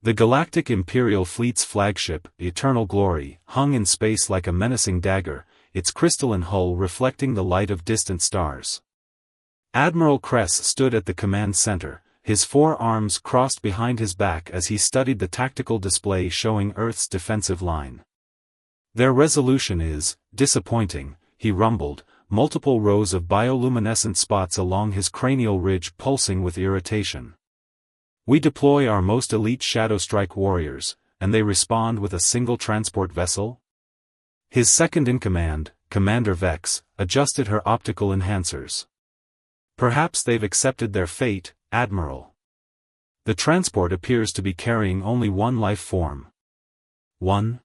The Galactic Imperial Fleet's flagship, Eternal Glory, hung in space like a menacing dagger, its crystalline hull reflecting the light of distant stars. Admiral Kress stood at the command center, his four arms crossed behind his back as he studied the tactical display showing Earth's defensive line. "Their resolution is disappointing," he rumbled, multiple rows of bioluminescent spots along his cranial ridge pulsing with irritation. "We deploy our most elite Shadow Strike warriors, and they respond with a single transport vessel?" His second-in-command, Commander Vex, adjusted her optical enhancers. "Perhaps they've accepted their fate, Admiral. The transport appears to be carrying only one life form." "One?"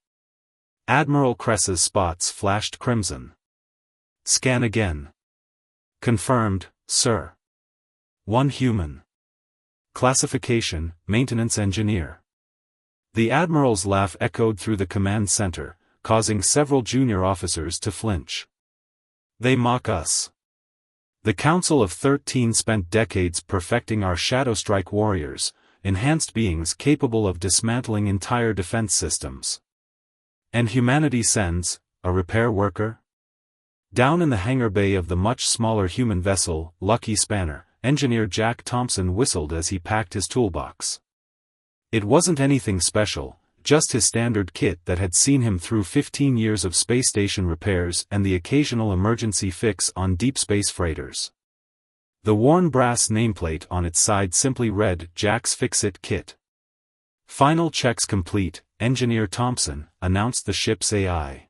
Admiral Kress's spots flashed crimson. "Scan again." "Confirmed, sir. One human. Classification, Maintenance Engineer." The Admiral's laugh echoed through the command center, causing several junior officers to flinch. "They mock us. The Council of 13 spent decades perfecting our Shadow Strike warriors, enhanced beings capable of dismantling entire defense systems. And humanity sends a repair worker?" Down in the hangar bay of the much smaller human vessel, Lucky Spanner, Engineer Jack Thompson whistled as he packed his toolbox. It wasn't anything special, just his standard kit that had seen him through 15 years of space station repairs and the occasional emergency fix on deep space freighters. The worn brass nameplate on its side simply read, "Jack's Fix-It Kit." "Final checks complete," Engineer Thompson announced the ship's AI.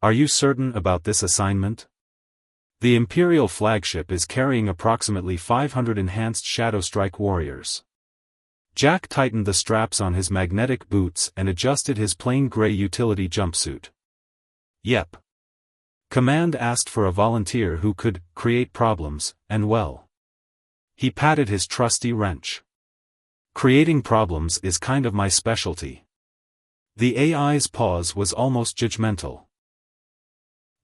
"Are you certain about this assignment? The Imperial flagship is carrying approximately 500 enhanced Shadow Strike warriors." Jack tightened the straps on his magnetic boots and adjusted his plain gray utility jumpsuit. "Yep. Command asked for a volunteer who could create problems, and well." He patted his trusty wrench. "Creating problems is kind of my specialty." The AI's pause was almost judgmental.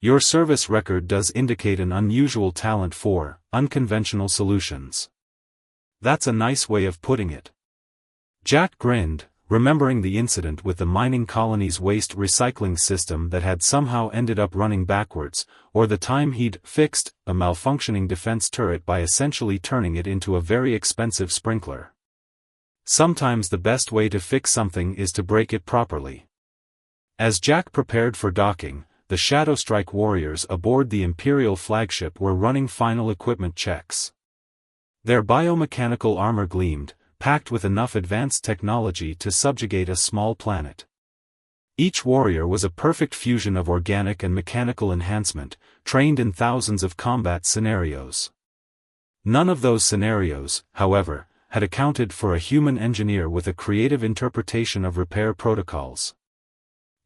"Your service record does indicate an unusual talent for unconventional solutions." "That's a nice way of putting it." Jack grinned, remembering the incident with the mining colony's waste recycling system that had somehow ended up running backwards, or the time he'd fixed a malfunctioning defense turret by essentially turning it into a very expensive sprinkler. Sometimes the best way to fix something is to break it properly. As Jack prepared for docking, the Shadow Strike warriors aboard the Imperial flagship were running final equipment checks. Their biomechanical armor gleamed, packed with enough advanced technology to subjugate a small planet. Each warrior was a perfect fusion of organic and mechanical enhancement, trained in thousands of combat scenarios. None of those scenarios, however, had accounted for a human engineer with a creative interpretation of repair protocols.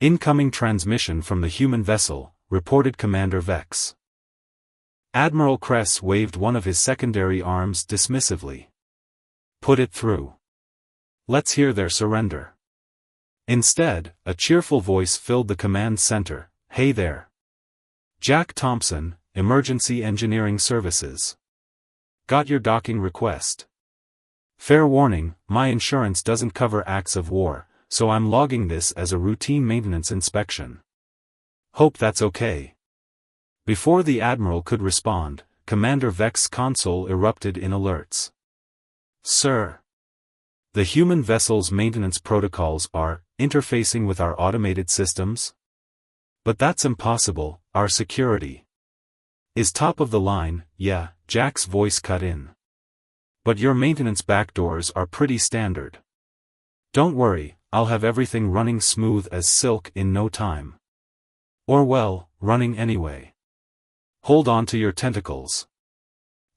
"Incoming transmission from the human vessel," reported Commander Vex. Admiral Kress waved one of his secondary arms dismissively. "Put it through. Let's hear their surrender." Instead, a cheerful voice filled the command center. "Hey there. Jack Thompson, Emergency Engineering Services. Got your docking request. Fair warning, my insurance doesn't cover acts of war, so I'm logging this as a routine maintenance inspection. Hope that's okay." Before the Admiral could respond, Commander Vex's console erupted in alerts. "Sir. The human vessel's maintenance protocols are interfacing with our automated systems? But that's impossible, our security is top of the line." "Yeah," Jack's voice cut in. "But your maintenance backdoors are pretty standard. Don't worry, I'll have everything running smooth as silk in no time. Or well, running anyway. Hold on to your tentacles."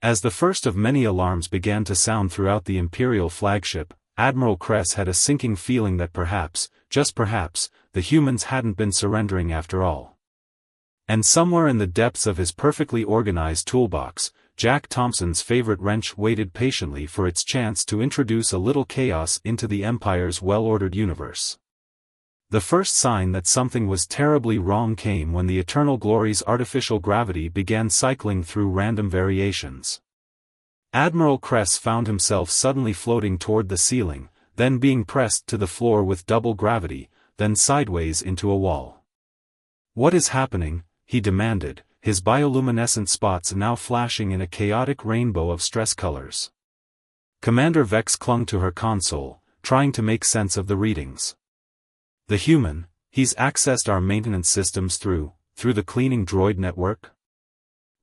As the first of many alarms began to sound throughout the Imperial flagship, Admiral Kress had a sinking feeling that perhaps, just perhaps, the humans hadn't been surrendering after all. And somewhere in the depths of his perfectly organized toolbox, Jack Thompson's favorite wrench waited patiently for its chance to introduce a little chaos into the Empire's well-ordered universe. The first sign that something was terribly wrong came when the Eternal Glory's artificial gravity began cycling through random variations. Admiral Kress found himself suddenly floating toward the ceiling, then being pressed to the floor with double gravity, then sideways into a wall. "What is happening?" he demanded, his bioluminescent spots now flashing in a chaotic rainbow of stress colors. Commander Vex clung to her console, trying to make sense of the readings. "The human, he's accessed our maintenance systems through the cleaning droid network?"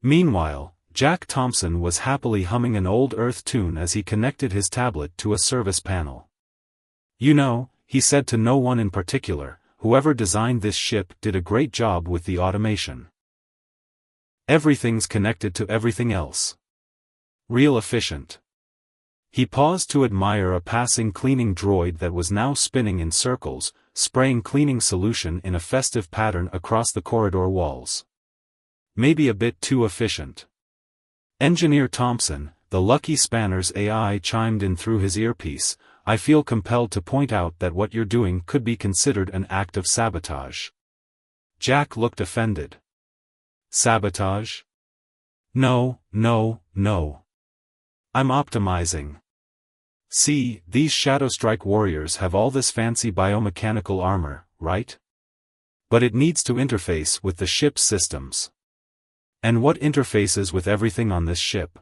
Meanwhile, Jack Thompson was happily humming an old Earth tune as he connected his tablet to a service panel. "You know," he said to no one in particular, "whoever designed this ship did a great job with the automation. Everything's connected to everything else. Real efficient." He paused to admire a passing cleaning droid that was now spinning in circles, spraying cleaning solution in a festive pattern across the corridor walls. "Maybe a bit too efficient." Engineer Thompson, the Lucky Spanner's AI, chimed in through his earpiece. "I feel compelled to point out that what you're doing could be considered an act of sabotage." Jack looked offended. "Sabotage? No. I'm optimizing. See, these Shadowstrike warriors have all this fancy biomechanical armor, right? But it needs to interface with the ship's systems. And what interfaces with everything on this ship?"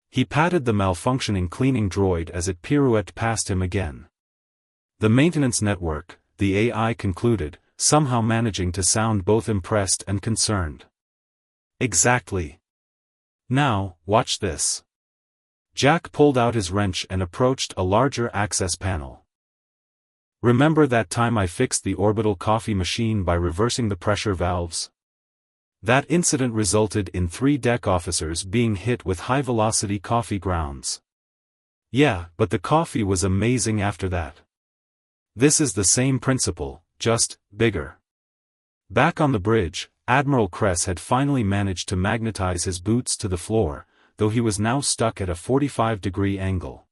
He patted the malfunctioning cleaning droid as it pirouetted past him again. "The maintenance network," the AI concluded, somehow managing to sound both impressed and concerned. "Exactly. Now, watch this." Jack pulled out his wrench and approached a larger access panel. "Remember that time I fixed the orbital coffee machine by reversing the pressure valves? That incident resulted in 3 deck officers being hit with high-velocity coffee grounds. Yeah, but the coffee was amazing after that. This is the same principle, just bigger." Back on the bridge, Admiral Kress had finally managed to magnetize his boots to the floor, though he was now stuck at a 45-degree angle.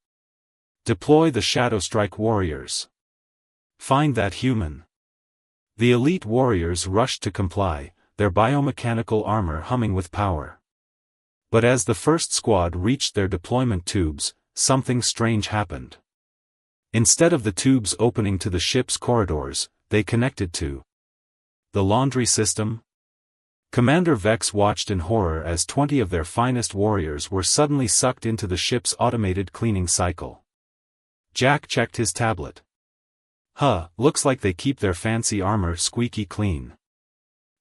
"Deploy the Shadowstrike warriors. Find that human." The elite warriors rushed to comply, their biomechanical armor humming with power. But as the first squad reached their deployment tubes, something strange happened. Instead of the tubes opening to the ship's corridors, they connected to the laundry system. Commander Vex watched in horror as 20 of their finest warriors were suddenly sucked into the ship's automated cleaning cycle. Jack checked his tablet. Looks like they keep their fancy armor squeaky clean.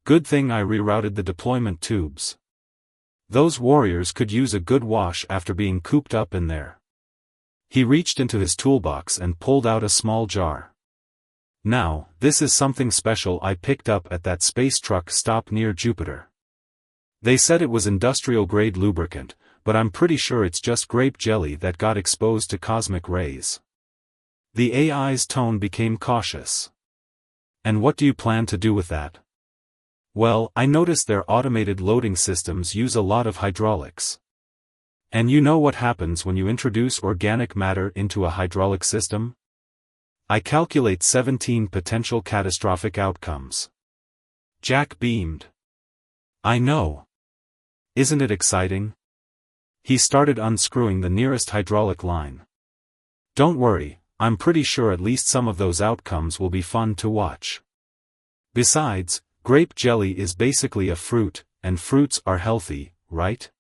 Good thing I rerouted the deployment tubes. Those warriors could use a good wash after being cooped up in there." He reached into his toolbox and pulled out a small jar. "Now, this is something special I picked up at that space truck stop near Jupiter. They said it was industrial-grade lubricant, but I'm pretty sure it's just grape jelly that got exposed to cosmic rays." The AI's tone became cautious. "And what do you plan to do with that?" "Well, I noticed their automated loading systems use a lot of hydraulics. And you know what happens when you introduce organic matter into a hydraulic system? I calculate 17 potential catastrophic outcomes." Jack beamed. "I know. Isn't it exciting?" He started unscrewing the nearest hydraulic line. "Don't worry, I'm pretty sure at least some of those outcomes will be fun to watch. Besides, grape jelly is basically a fruit, and fruits are healthy, right?"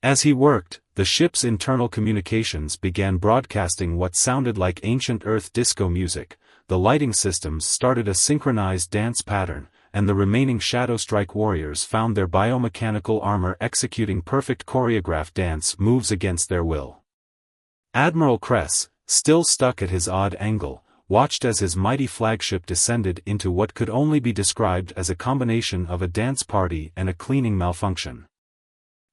As he worked, the ship's internal communications began broadcasting what sounded like ancient Earth disco music, the lighting systems started a synchronized dance pattern, and the remaining Shadowstrike warriors found their biomechanical armor executing perfect choreographed dance moves against their will. Admiral Kress, still stuck at his odd angle, watched as his mighty flagship descended into what could only be described as a combination of a dance party and a cleaning malfunction.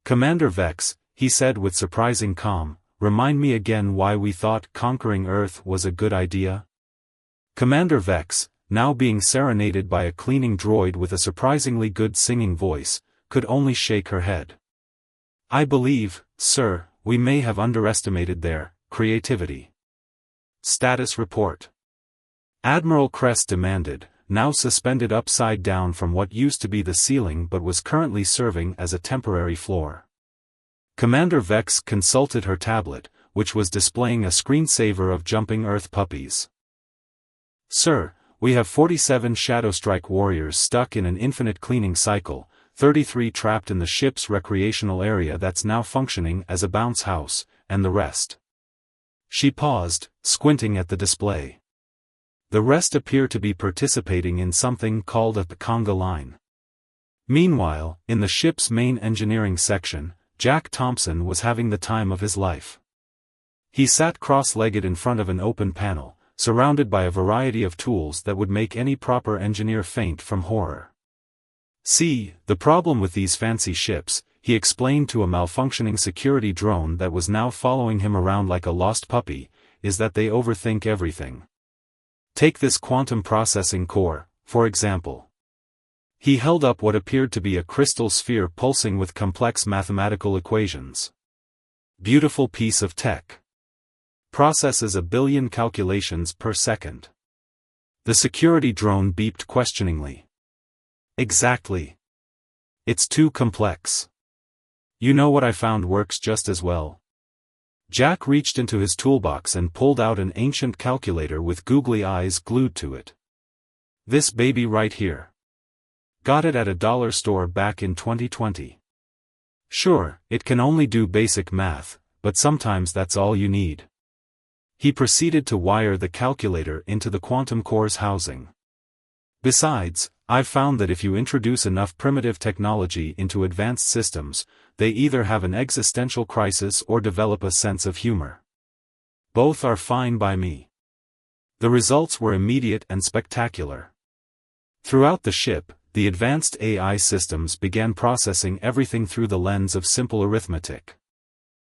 "Commander Vex," he said with surprising calm, "remind me again why we thought conquering Earth was a good idea?" Commander Vex, now being serenaded by a cleaning droid with a surprisingly good singing voice, could only shake her head. "I believe, sir, we may have underestimated their creativity." Status report. Admiral Kress demanded, now suspended upside down from what used to be the ceiling but was currently serving as a temporary floor. Commander Vex consulted her tablet, which was displaying a screensaver of jumping Earth puppies. "Sir, we have 47 Shadowstrike warriors stuck in an infinite cleaning cycle, 33 trapped in the ship's recreational area that's now functioning as a bounce house, and the rest." She paused, squinting at the display. "The rest appear to be participating in something called a conga line." Meanwhile, in the ship's main engineering section, Jack Thompson was having the time of his life. He sat cross-legged in front of an open panel, surrounded by a variety of tools that would make any proper engineer faint from horror. "See, the problem with these fancy ships," he explained to a malfunctioning security drone that was now following him around like a lost puppy, "is that they overthink everything. Take this quantum processing core, for example." He held up what appeared to be a crystal sphere pulsing with complex mathematical equations. "Beautiful piece of tech. Processes 1 billion calculations per second." The security drone beeped questioningly. "Exactly. It's too complex. You know what I found works just as well?" Jack reached into his toolbox and pulled out an ancient calculator with googly eyes glued to it. "This baby right here. Got it at a dollar store back in 2020. Sure, it can only do basic math, but sometimes that's all you need." He proceeded to wire the calculator into the quantum core's housing. "Besides, I've found that if you introduce enough primitive technology into advanced systems, they either have an existential crisis or develop a sense of humor. Both are fine by me." The results were immediate and spectacular. Throughout the ship, the advanced AI systems began processing everything through the lens of simple arithmetic.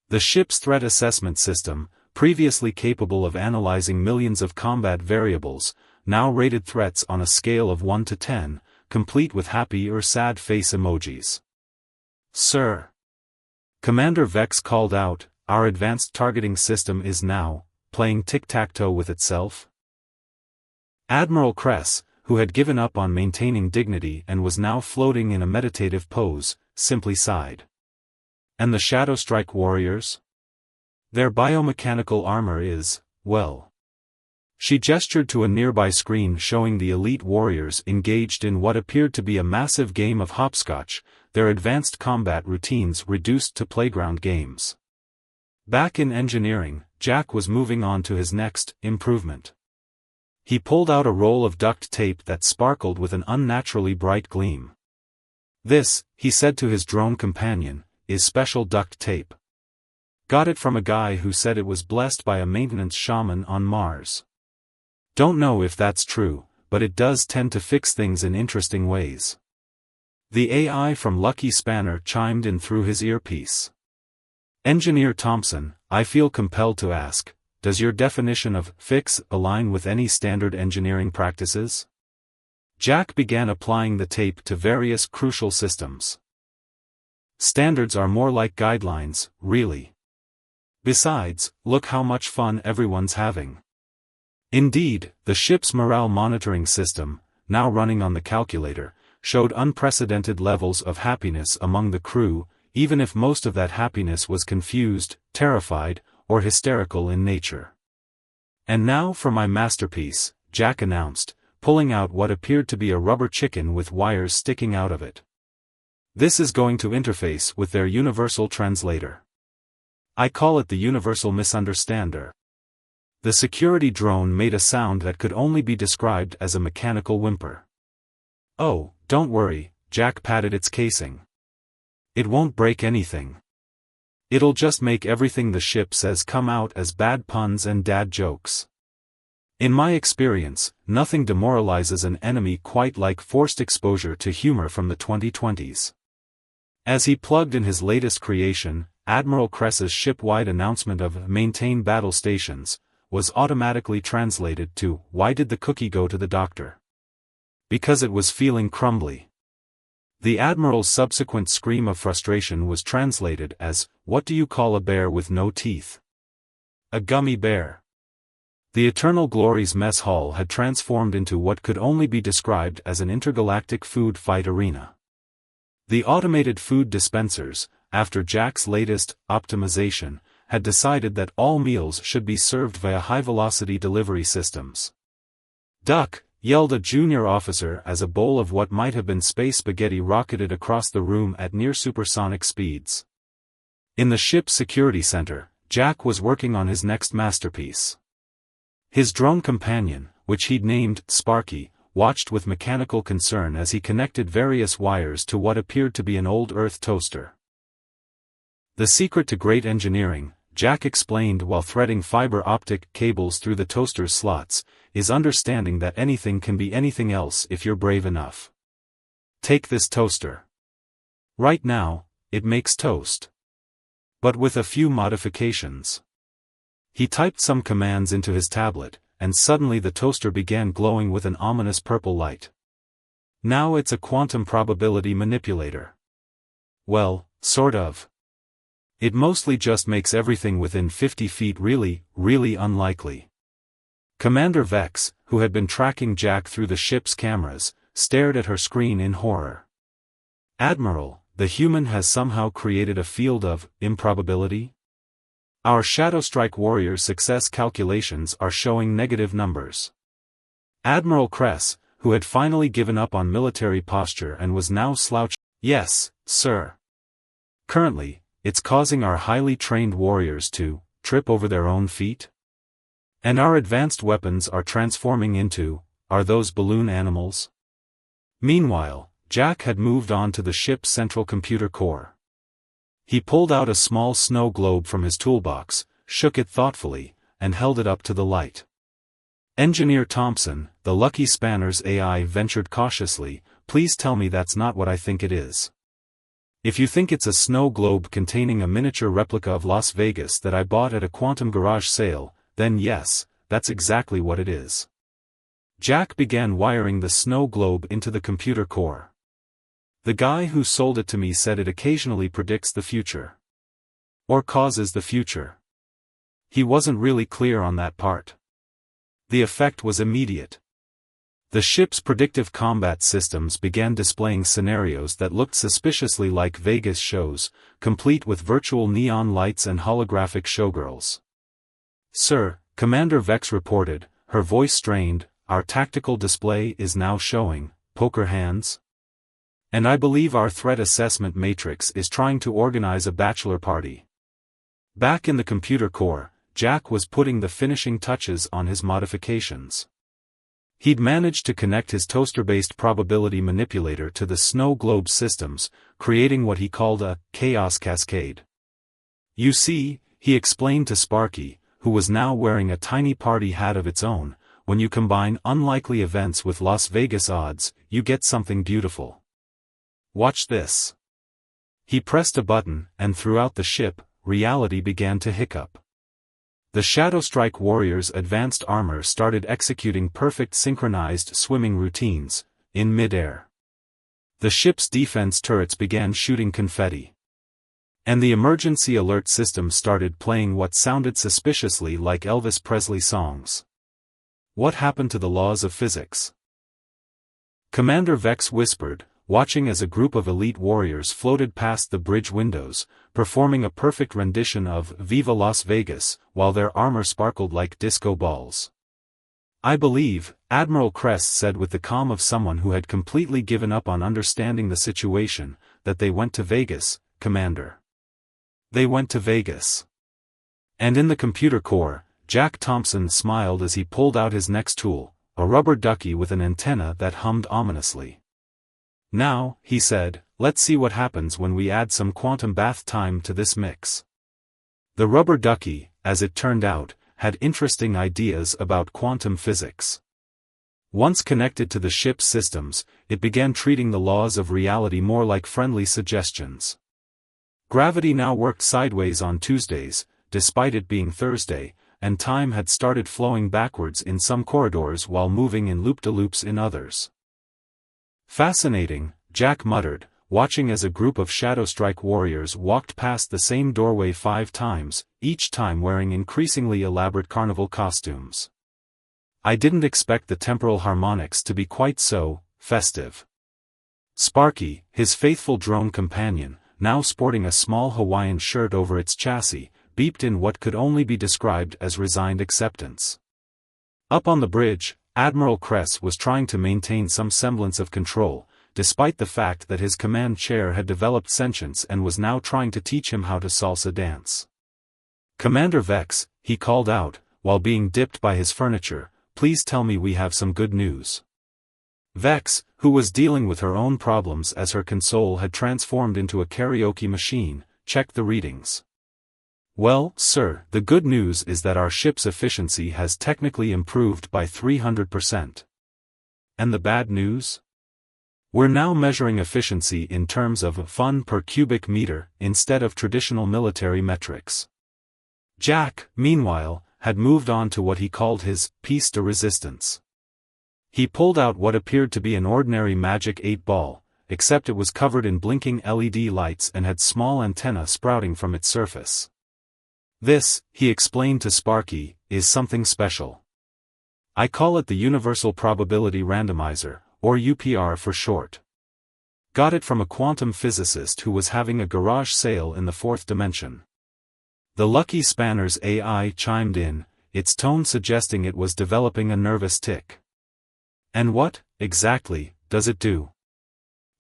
The ship's threat assessment system, previously capable of analyzing millions of combat variables, now rated threats on a scale of 1 to 10, complete with happy or sad face emojis. "Sir," Commander Vex called out, "our advanced targeting system is now playing tic-tac-toe with itself." Admiral Kress, who had given up on maintaining dignity and was now floating in a meditative pose, simply sighed. "And the Shadowstrike warriors? Their biomechanical armor is, well." She gestured to a nearby screen showing the elite warriors engaged in what appeared to be a massive game of hopscotch, their advanced combat routines reduced to playground games. Back in engineering, Jack was moving on to his next improvement. He pulled out a roll of duct tape that sparkled with an unnaturally bright gleam. "This," he said to his drone companion, "is special duct tape. Got it from a guy who said it was blessed by a maintenance shaman on Mars. Don't know if that's true, but it does tend to fix things in interesting ways." The AI from Lucky Spanner chimed in through his earpiece. "Engineer Thompson, I feel compelled to ask, does your definition of fix align with any standard engineering practices?" Jack began applying the tape to various crucial systems. "Standards are more like guidelines, really. Besides, look how much fun everyone's having." Indeed, the ship's morale monitoring system, now running on the calculator, showed unprecedented levels of happiness among the crew, even if most of that happiness was confused, terrified, or hysterical in nature. "And now for my masterpiece," Jack announced, pulling out what appeared to be a rubber chicken with wires sticking out of it. "This is going to interface with their universal translator. I call it the universal misunderstander." The security drone made a sound that could only be described as a mechanical whimper. "Oh, don't worry," Jack patted its casing. "It won't break anything. It'll just make everything the ship says come out as bad puns and dad jokes. In my experience, nothing demoralizes an enemy quite like forced exposure to humor from the 2020s. As he plugged in his latest creation, Admiral Kress's ship-wide announcement of "maintain battle stations" was automatically translated to "Why did the cookie go to the doctor?" Because it was feeling crumbly. The Admiral's subsequent scream of frustration was translated as, "What do you call a bear with no teeth? A gummy bear." The Eternal Glory's mess hall had transformed into what could only be described as an intergalactic food fight arena. The automated food dispensers, after Jack's latest optimization, had decided that all meals should be served via high-velocity delivery systems. "Duck!" yelled a junior officer as a bowl of what might have been space spaghetti rocketed across the room at near-supersonic speeds. In the ship's security center, Jack was working on his next masterpiece. His drone companion, which he'd named Sparky, watched with mechanical concern as he connected various wires to what appeared to be an old Earth toaster. "The secret to great engineering," Jack explained while threading fiber optic cables through the toaster's slots, "is understanding that anything can be anything else if you're brave enough. Take this toaster. Right now, it makes toast. But with a few modifications." He typed some commands into his tablet, and suddenly the toaster began glowing with an ominous purple light. "Now it's a quantum probability manipulator." "Well, sort of. It mostly just makes everything within 50 feet really, really unlikely." Commander Vex, who had been tracking Jack through the ship's cameras, stared at her screen in horror. "Admiral, the human has somehow created a field of improbability? Our Shadowstrike warriors' success calculations are showing negative numbers." Admiral Kress, who had finally given up on military posture and was now slouching, "Yes, sir. Currently, it's causing our highly trained warriors to trip over their own feet? And our advanced weapons are transforming into, are those balloon animals?" Meanwhile, Jack had moved on to the ship's central computer core. He pulled out a small snow globe from his toolbox, shook it thoughtfully, and held it up to the light. "Engineer Thompson," the Lucky Spanner's AI ventured cautiously, "please tell me that's not what I think it is. If you think it's a snow globe containing a miniature replica of Las Vegas that I bought at a quantum garage sale, then yes, that's exactly what it is." Jack began wiring the snow globe into the computer core. "The guy who sold it to me said it occasionally predicts the future. Or causes the future. He wasn't really clear on that part." The effect was immediate. The ship's predictive combat systems began displaying scenarios that looked suspiciously like Vegas shows, complete with virtual neon lights and holographic showgirls. "Sir," Commander Vex reported, her voice strained, "our tactical display is now showing poker hands. And I believe our threat assessment matrix is trying to organize a bachelor party." Back in the computer core, Jack was putting the finishing touches on his modifications. He'd managed to connect his toaster-based probability manipulator to the snow globe systems, creating what he called a chaos cascade. "You see," he explained to Sparky, who was now wearing a tiny party hat of its own, "when you combine unlikely events with Las Vegas odds, you get something beautiful. Watch this." He pressed a button, and throughout the ship, reality began to hiccup. The Shadowstrike warriors' advanced armor started executing perfect synchronized swimming routines, in mid-air. The ship's defense turrets began shooting confetti. And the emergency alert system started playing what sounded suspiciously like Elvis Presley songs. What happened to the laws of physics? Commander Vex whispered, watching as a group of elite warriors floated past the bridge windows, performing a perfect rendition of Viva Las Vegas, while their armor sparkled like disco balls. "I believe," Admiral Kress said with the calm of someone who had completely given up on understanding the situation, "that they went to Vegas, Commander. They went to Vegas." And in the computer core, Jack Thompson smiled as he pulled out his next tool, a rubber ducky with an antenna that hummed ominously. "Now," he said, "let's see what happens when we add some quantum bath time to this mix." The rubber ducky, as it turned out, had interesting ideas about quantum physics. Once connected to the ship's systems, it began treating the laws of reality more like friendly suggestions. Gravity now worked sideways on Tuesdays, despite it being Thursday, and time had started flowing backwards in some corridors while moving in loop-de-loops in others. "Fascinating," Jack muttered, watching as a group of Shadowstrike warriors walked past the same doorway 5 times, each time wearing increasingly elaborate carnival costumes. "I didn't expect the temporal harmonics to be quite so festive." Sparky, his faithful drone companion, now sporting a small Hawaiian shirt over its chassis, beeped in what could only be described as resigned acceptance. Up on the bridge, Admiral Kress was trying to maintain some semblance of control, despite the fact that his command chair had developed sentience and was now trying to teach him how to salsa dance. "Commander Vex," he called out, while being dipped by his furniture, "please tell me we have some good news." Vex, who was dealing with her own problems as her console had transformed into a karaoke machine, checked the readings. "Well, sir, the good news is that our ship's efficiency has technically improved by 300%. And the bad news? We're now measuring efficiency in terms of fun per cubic meter instead of traditional military metrics." Jack, meanwhile, had moved on to what he called his piece de resistance. He pulled out what appeared to be an ordinary magic 8-ball, except it was covered in blinking LED lights and had small antennae sprouting from its surface. "This," he explained to Sparky, "is something special. I call it the Universal Probability Randomizer, or UPR for short. Got it from a quantum physicist who was having a garage sale in the fourth dimension." The Lucky Spanner's AI chimed in, its tone suggesting it was developing a nervous tic. "And what, exactly, does it do?"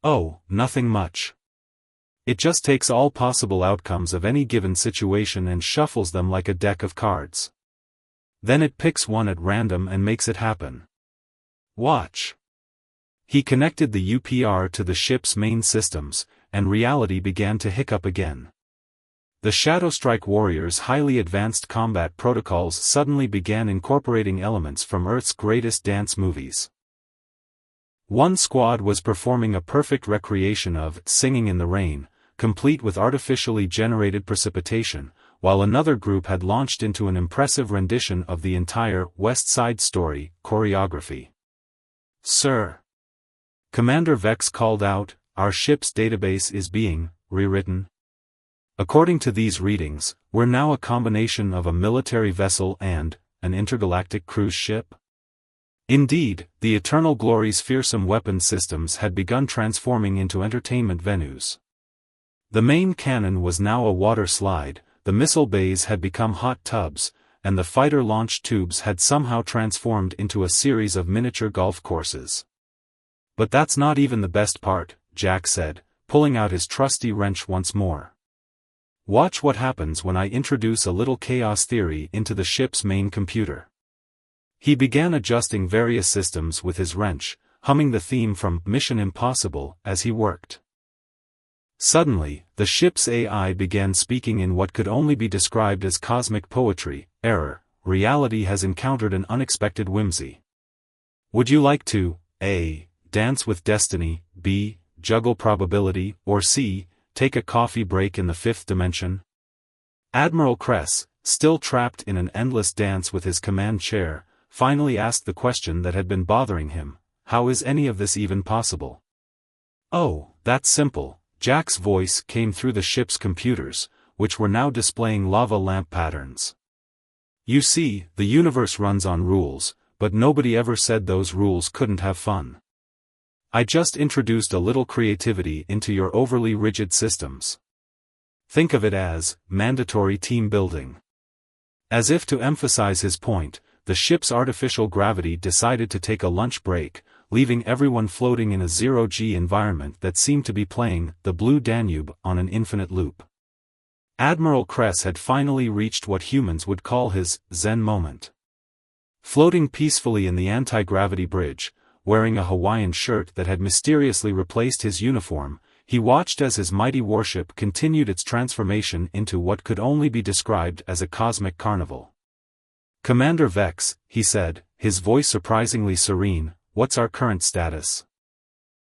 "Oh, nothing much. It just takes all possible outcomes of any given situation and shuffles them like a deck of cards. Then it picks one at random and makes it happen. Watch." He connected the UPR to the ship's main systems, and reality began to hiccup again. The Shadowstrike Warriors' highly advanced combat protocols suddenly began incorporating elements from Earth's greatest dance movies. One squad was performing a perfect recreation of Singing in the Rain, complete with artificially generated precipitation, while another group had launched into an impressive rendition of the entire West Side Story choreography. "Sir," Commander Vex called out, "our ship's database is being rewritten. According to these readings, we're now a combination of a military vessel and an intergalactic cruise ship." Indeed, the Eternal Glory's fearsome weapon systems had begun transforming into entertainment venues. The main cannon was now a water slide, the missile bays had become hot tubs, and the fighter launch tubes had somehow transformed into a series of miniature golf courses. "But that's not even the best part," Jack said, pulling out his trusty wrench once more. "Watch what happens when I introduce a little chaos theory into the ship's main computer." He began adjusting various systems with his wrench, humming the theme from Mission Impossible as he worked. Suddenly, the ship's AI began speaking in what could only be described as cosmic poetry. "Error, reality has encountered an unexpected whimsy. Would you like to A. dance with destiny, B. juggle probability, or C. take a coffee break in the fifth dimension?" Admiral Kress, still trapped in an endless dance with his command chair, finally asked the question that had been bothering him: how is any of this even possible? "Oh, that's simple," Jack's voice came through the ship's computers, which were now displaying lava lamp patterns. "You see, the universe runs on rules, but nobody ever said those rules couldn't have fun. I just introduced a little creativity into your overly rigid systems. Think of it as mandatory team building." As if to emphasize his point, the ship's artificial gravity decided to take a lunch break, leaving everyone floating in a zero-G environment that seemed to be playing The Blue Danube on an infinite loop. Admiral Kress had finally reached what humans would call his Zen moment. Floating peacefully in the anti-gravity bridge, wearing a Hawaiian shirt that had mysteriously replaced his uniform, he watched as his mighty warship continued its transformation into what could only be described as a cosmic carnival. "Commander Vex," he said, his voice surprisingly serene, "what's our current status?"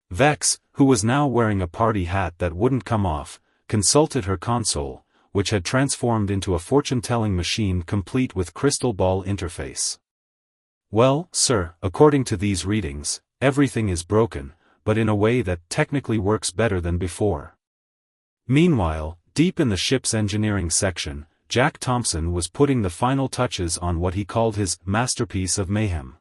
Vex, who was now wearing a party hat that wouldn't come off, consulted her console, which had transformed into a fortune-telling machine complete with crystal ball interface. "Well, sir, according to these readings, everything is broken, but in a way that technically works better than before." Meanwhile, deep in the ship's engineering section, Jack Thompson was putting the final touches on what he called his masterpiece of mayhem.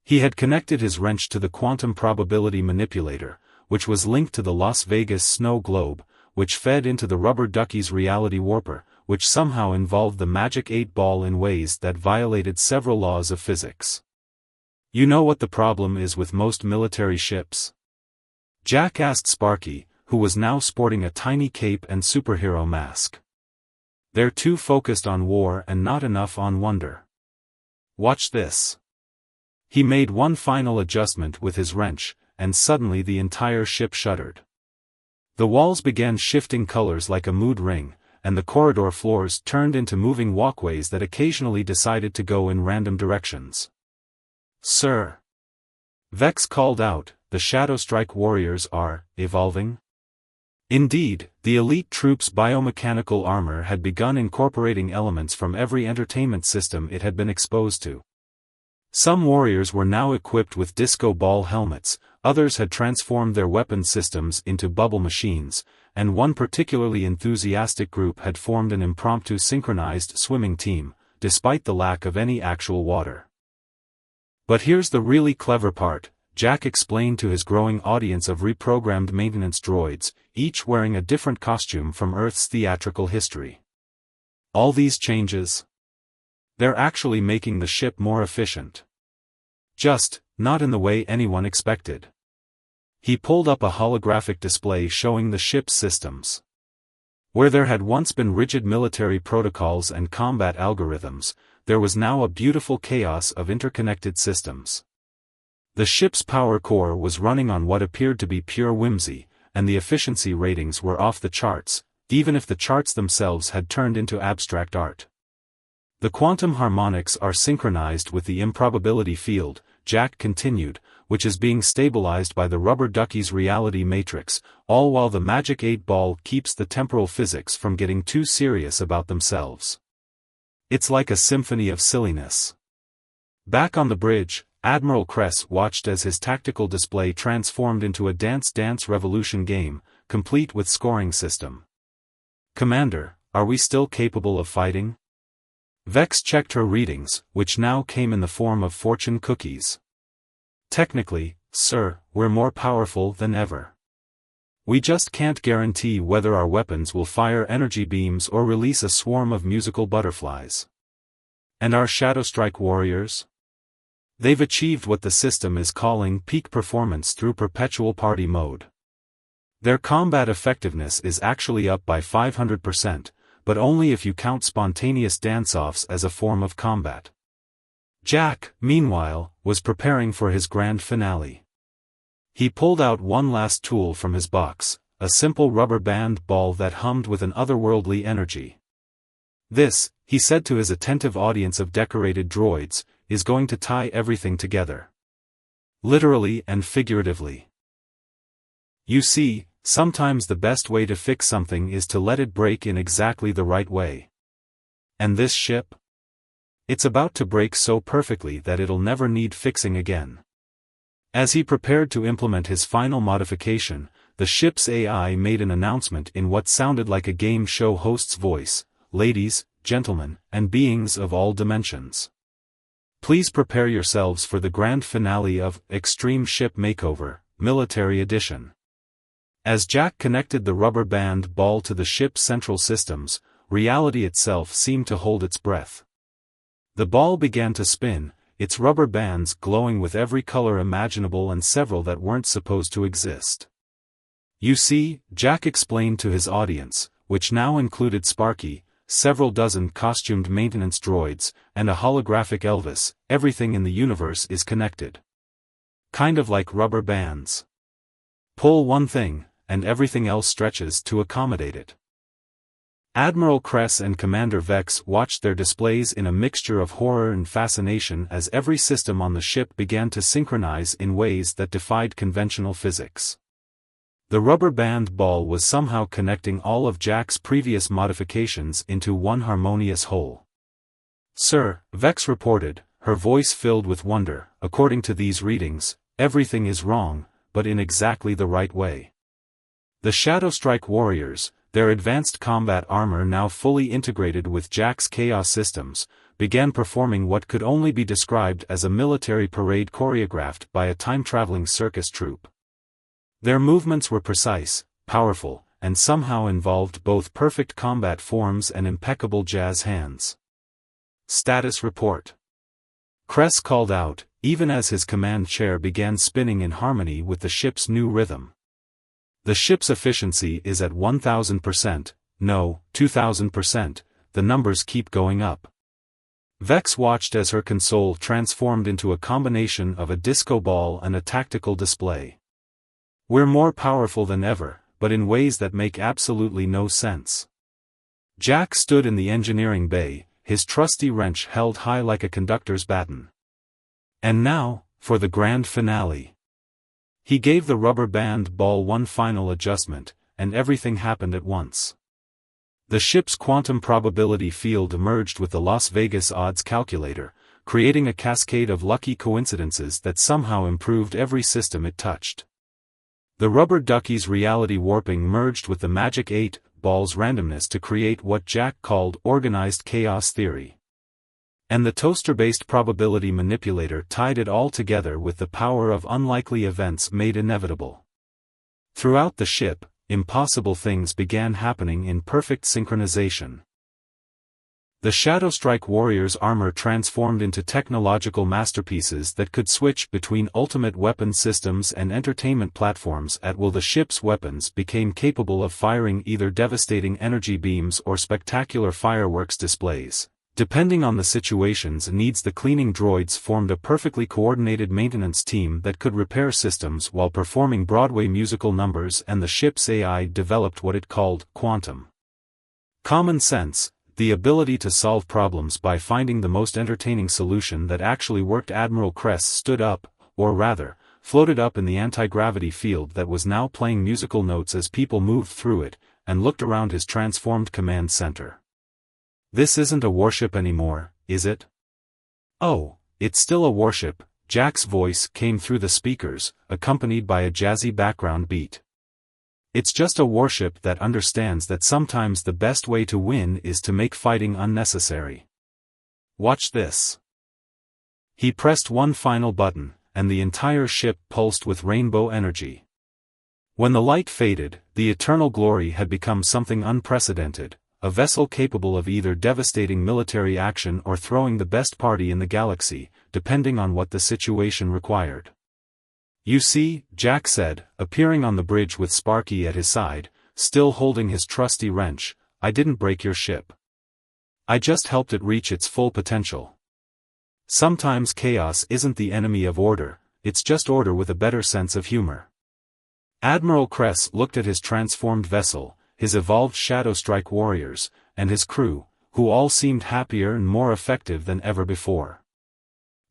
He had connected his wrench to the quantum probability manipulator, which was linked to the Las Vegas snow globe, which fed into the rubber ducky's reality warper, which somehow involved the Magic 8 Ball in ways that violated several laws of physics. You know what the problem is with most military ships? Jack asked Sparky, who was now sporting a tiny cape and superhero mask. They're too focused on war and not enough on wonder. Watch this. He made one final adjustment with his wrench, and suddenly the entire ship shuddered. The walls began shifting colors like a mood ring, and the corridor floors turned into moving walkways that occasionally decided to go in random directions. "Sir," Vex called out, "the Shadow Strike warriors are evolving?" Indeed, the elite troops' biomechanical armor had begun incorporating elements from every entertainment system it had been exposed to. Some warriors were now equipped with disco ball helmets, others had transformed their weapon systems into bubble machines, and one particularly enthusiastic group had formed an impromptu synchronized swimming team, despite the lack of any actual water. But here's the really clever part, Jack explained to his growing audience of reprogrammed maintenance droids, each wearing a different costume from Earth's theatrical history. All these changes? They're actually making the ship more efficient. Just, not in the way anyone expected. He pulled up a holographic display showing the ship's systems. Where there had once been rigid military protocols and combat algorithms, there was now a beautiful chaos of interconnected systems. The ship's power core was running on what appeared to be pure whimsy, and the efficiency ratings were off the charts, even if the charts themselves had turned into abstract art. The quantum harmonics are synchronized with the improbability field, Jack continued, which is being stabilized by the rubber ducky's reality matrix, all while the Magic 8 Ball keeps the temporal physics from getting too serious about themselves. It's like a symphony of silliness. Back on the bridge, Admiral Kress watched as his tactical display transformed into a Dance Dance Revolution game, complete with scoring system. "Commander, are we still capable of fighting?" Vex checked her readings, which now came in the form of fortune cookies. "Technically, sir, we're more powerful than ever. We just can't guarantee whether our weapons will fire energy beams or release a swarm of musical butterflies." "And our Shadow Strike warriors? They've achieved what the system is calling peak performance through perpetual party mode. Their combat effectiveness is actually up by 500%, but only if you count spontaneous dance-offs as a form of combat." Jack, meanwhile, was preparing for his grand finale. He pulled out one last tool from his box, a simple rubber band ball that hummed with an otherworldly energy. "This," he said to his attentive audience of decorated droids, "is going to tie everything together. Literally and figuratively. You see, sometimes the best way to fix something is to let it break in exactly the right way. And this ship? It's about to break so perfectly that it'll never need fixing again." As he prepared to implement his final modification, the ship's AI made an announcement in what sounded like a game show host's voice: "Ladies, gentlemen, and beings of all dimensions. Please prepare yourselves for the grand finale of Extreme Ship Makeover, Military Edition." As Jack connected the rubber band ball to the ship's central systems, reality itself seemed to hold its breath. The ball began to spin, its rubber bands glowing with every color imaginable and several that weren't supposed to exist. "You see," Jack explained to his audience, which now included Sparky, several dozen costumed maintenance droids, and a holographic Elvis, "everything in the universe is connected. Kind of like rubber bands. Pull one thing, and everything else stretches to accommodate it." Admiral Kress and Commander Vex watched their displays in a mixture of horror and fascination as every system on the ship began to synchronize in ways that defied conventional physics. The rubber band ball was somehow connecting all of Jack's previous modifications into one harmonious whole. "Sir," Vex reported, her voice filled with wonder, "according to these readings, everything is wrong, but in exactly the right way. The Shadow Strike warriors, their advanced combat armor now fully integrated with Jack's chaos systems, began performing what could only be described as a military parade choreographed by a time-traveling circus troupe. Their movements were precise, powerful, and somehow involved both perfect combat forms and impeccable jazz hands. Status report. Kress called out, even as his command chair began spinning in harmony with the ship's new rhythm. The ship's efficiency is at 1000%, no, 2000%, the numbers keep going up. Vex watched as her console transformed into a combination of a disco ball and a tactical display. We're more powerful than ever, but in ways that make absolutely no sense. Jack stood in the engineering bay, his trusty wrench held high like a conductor's baton. And now, for the grand finale. He gave the rubber band ball one final adjustment, and everything happened at once. The ship's quantum probability field emerged with the Las Vegas odds calculator, creating a cascade of lucky coincidences that somehow improved every system it touched. The rubber ducky's reality warping merged with the magic 8 balls randomness to create what Jack called organized chaos theory. And the toaster-based probability manipulator tied it all together with the power of unlikely events made inevitable. Throughout the ship, impossible things began happening in perfect synchronization. The Shadowstrike warrior's armor transformed into technological masterpieces that could switch between ultimate weapon systems and entertainment platforms at will. The ship's weapons became capable of firing either devastating energy beams or spectacular fireworks displays. Depending on the situation's needs, the cleaning droids formed a perfectly coordinated maintenance team that could repair systems while performing Broadway musical numbers, and the ship's AI developed what it called quantum common sense, the ability to solve problems by finding the most entertaining solution that actually worked. Admiral Kress stood up, or rather, floated up in the anti-gravity field that was now playing musical notes as people moved through it, and looked around his transformed command center. This isn't a warship anymore, is it? Oh, it's still a warship. Jack's voice came through the speakers, accompanied by a jazzy background beat. It's just a warship that understands that sometimes the best way to win is to make fighting unnecessary. Watch this. He pressed one final button, and the entire ship pulsed with rainbow energy. When the light faded, the eternal glory had become something unprecedented. A vessel capable of either devastating military action or throwing the best party in the galaxy, depending on what the situation required. You see, Jack said, appearing on the bridge with Sparky at his side, still holding his trusty wrench, I didn't break your ship. I just helped it reach its full potential. Sometimes chaos isn't the enemy of order, it's just order with a better sense of humor. Admiral Kress looked at his transformed vessel, his evolved Shadowstrike warriors, and his crew, who all seemed happier and more effective than ever before.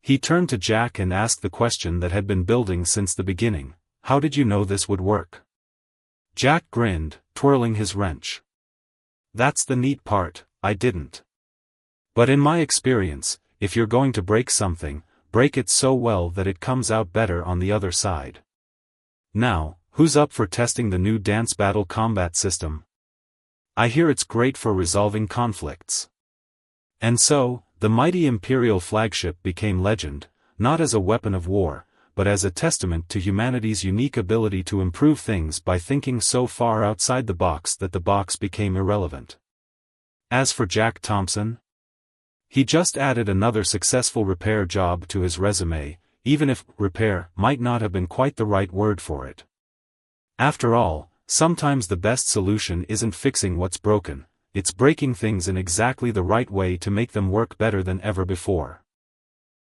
He turned to Jack and asked the question that had been building since the beginning, how did you know this would work? Jack grinned, twirling his wrench. That's the neat part, I didn't. But in my experience, if you're going to break something, break it so well that it comes out better on the other side. Now, who's up for testing the new dance battle combat system? I hear it's great for resolving conflicts. And so, the mighty Imperial flagship became legend, not as a weapon of war, but as a testament to humanity's unique ability to improve things by thinking so far outside the box that the box became irrelevant. As for Jack Thompson, he just added another successful repair job to his resume, even if repair might not have been quite the right word for it. After all, sometimes the best solution isn't fixing what's broken, it's breaking things in exactly the right way to make them work better than ever before.